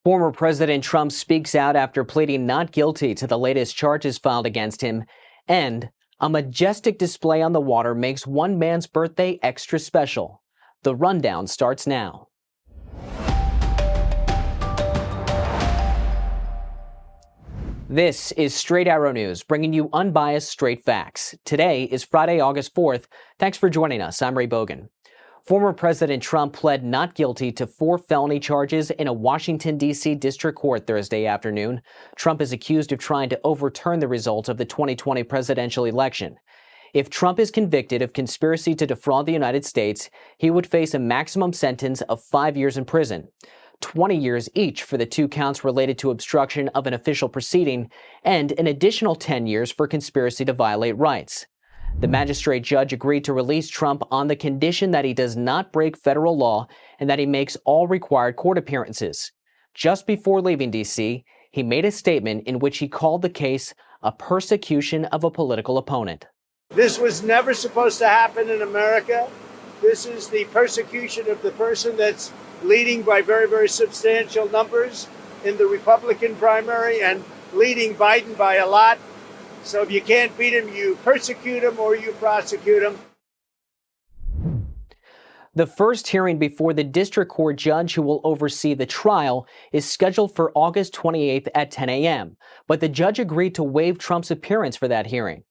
Former President Trump speaks out after pleading not guilty to the latest charges filed against him, and a majestic display on the water makes one man's birthday extra special. The rundown starts now. This is Straight Arrow News, bringing you unbiased, straight facts. Today is Friday, August 4th. Thanks for joining us. I'm Ray Bogan. Former President Trump pled not guilty to 4 felony charges in a Washington, D.C. district court Thursday afternoon. Trump is accused of trying to overturn the results of the 2020 presidential election. If Trump is convicted of conspiracy to defraud the United States, he would face a maximum sentence of 5 years in prison, 20 years each for the 2 counts related to obstruction of an official proceeding, and an additional 10 years for conspiracy to violate rights. The magistrate judge agreed to release Trump on the condition that he does not break federal law and that he makes all required court appearances. Just before leaving D.C., he made a statement in which he called the case a persecution of a political opponent. This was never supposed to happen in America. This is the persecution of the person that's leading by very, very substantial numbers in the Republican primary and leading Biden by a lot. So if you can't beat him, you persecute him or you prosecute him. The first hearing before the district court judge who will oversee the trial is scheduled for August 28th at 10 a.m., but the judge agreed to waive Trump's appearance for that hearing.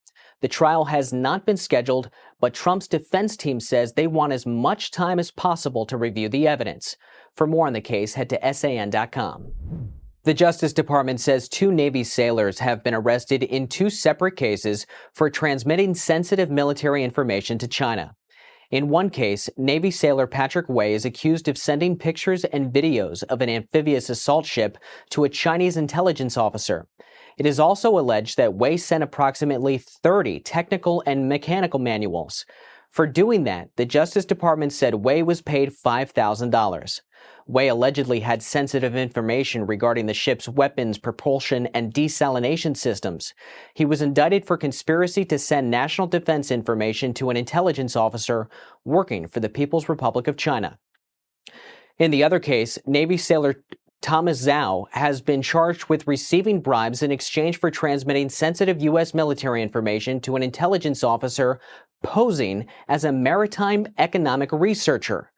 The trial has not been scheduled, but Trump's defense team says they want as much time as possible to review the evidence. For more on the case, head to SAN.com. The Justice Department says 2 Navy sailors have been arrested in 2 separate cases for transmitting sensitive military information to China. In one case, Navy sailor Patrick Wei is accused of sending pictures and videos of an amphibious assault ship to a Chinese intelligence officer. It is also alleged that Wei sent approximately 30 technical and mechanical manuals. For doing that, the Justice Department said Wei was paid $5,000. Wei allegedly had sensitive information regarding the ship's weapons, propulsion, and desalination systems. He was indicted for conspiracy to send national defense information to an intelligence officer working for the People's Republic of China. In the other case, Navy sailor Thomas Zhao has been charged with receiving bribes in exchange for transmitting sensitive U.S. military information to an intelligence officer posing as a maritime economic researcher.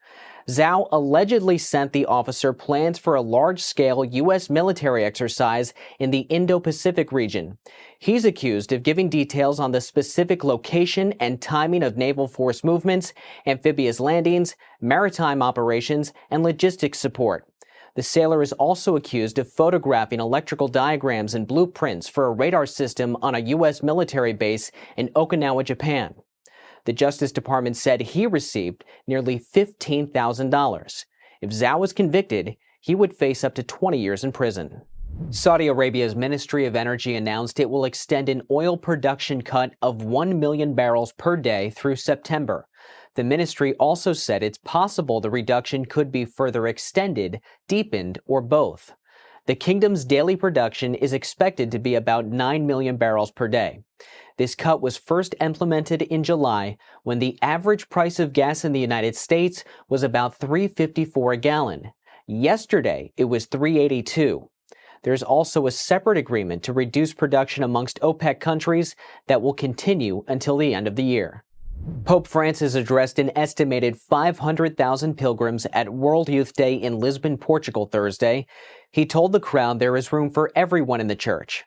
Zhao allegedly sent the officer plans for a large-scale U.S. military exercise in the Indo-Pacific region. He's accused of giving details on the specific location and timing of naval force movements, amphibious landings, maritime operations, and logistics support. The sailor is also accused of photographing electrical diagrams and blueprints for a radar system on a U.S. military base in Okinawa, Japan. The Justice Department said he received nearly $15,000. If Zhao was convicted, he would face up to 20 years in prison. Saudi Arabia's Ministry of Energy announced it will extend an oil production cut of 1 million barrels per day through September. The ministry also said it's possible the reduction could be further extended, deepened, or both. The kingdom's daily production is expected to be about 9 million barrels per day. This cut was first implemented in July when the average price of gas in the United States was about $3.54 a gallon. Yesterday, it was $3.82. There's also a separate agreement to reduce production amongst OPEC countries that will continue until the end of the year. Pope Francis addressed an estimated 500,000 pilgrims at World Youth Day in Lisbon, Portugal, Thursday. He told the crowd there is room for everyone in the church.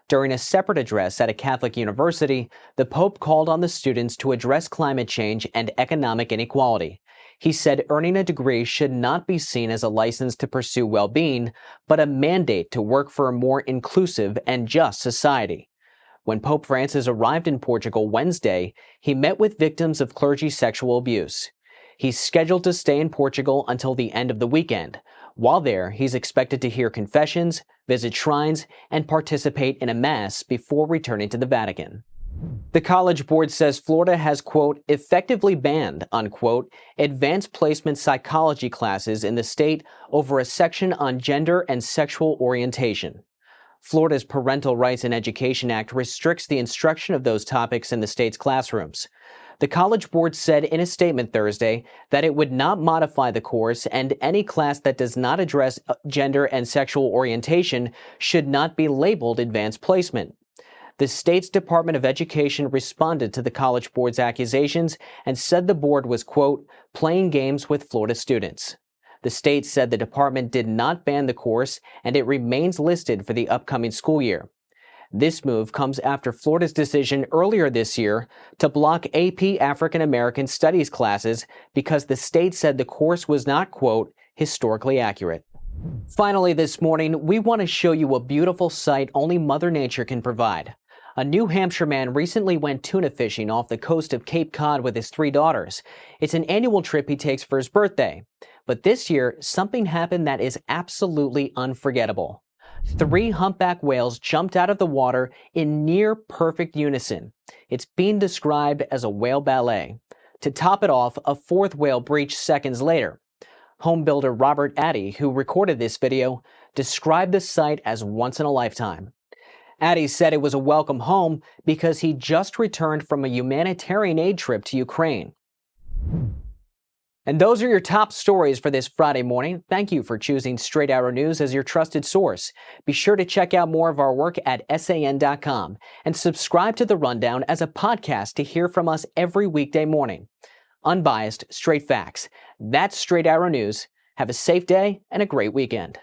During a separate address at a Catholic university, the Pope called on the students to address climate change and economic inequality. He said earning a degree should not be seen as a license to pursue well-being, but a mandate to work for a more inclusive and just society. When Pope Francis arrived in Portugal Wednesday, he met with victims of clergy sexual abuse. He's scheduled to stay in Portugal until the end of the weekend. While there, he's expected to hear confessions, visit shrines, and participate in a mass before returning to the Vatican. The College Board says Florida has, quote, effectively banned, unquote, advanced placement psychology classes in the state over a section on gender and sexual orientation. Florida's Parental Rights in Education Act restricts the instruction of those topics in the state's classrooms. The College Board said in a statement Thursday that it would not modify the course, and any class that does not address gender and sexual orientation should not be labeled advanced placement. The state's Department of Education responded to the College Board's accusations and said the board was, quote, playing games with Florida students. The state said the department did not ban the course and it remains listed for the upcoming school year. This move comes after Florida's decision earlier this year to block AP African American Studies classes because the state said the course was not, quote, historically accurate. Finally this morning, we want to show you a beautiful sight only Mother Nature can provide. A New Hampshire man recently went tuna fishing off the coast of Cape Cod with his 3 daughters. It's an annual trip he takes for his birthday. But this year, something happened that is absolutely unforgettable. 3 humpback whales jumped out of the water in near perfect unison. It's being described as a whale ballet. To top it off, a 4th whale breached seconds later. Home builder Robert Addy, who recorded this video, described the sight as once in a lifetime. Addy said it was a welcome home because he just returned from a humanitarian aid trip to Ukraine. And those are your top stories for this Friday morning. Thank you for choosing Straight Arrow News as your trusted source. Be sure to check out more of our work at san.com and subscribe to The Rundown as a podcast to hear from us every weekday morning. Unbiased, straight facts. That's Straight Arrow News. Have a safe day and a great weekend.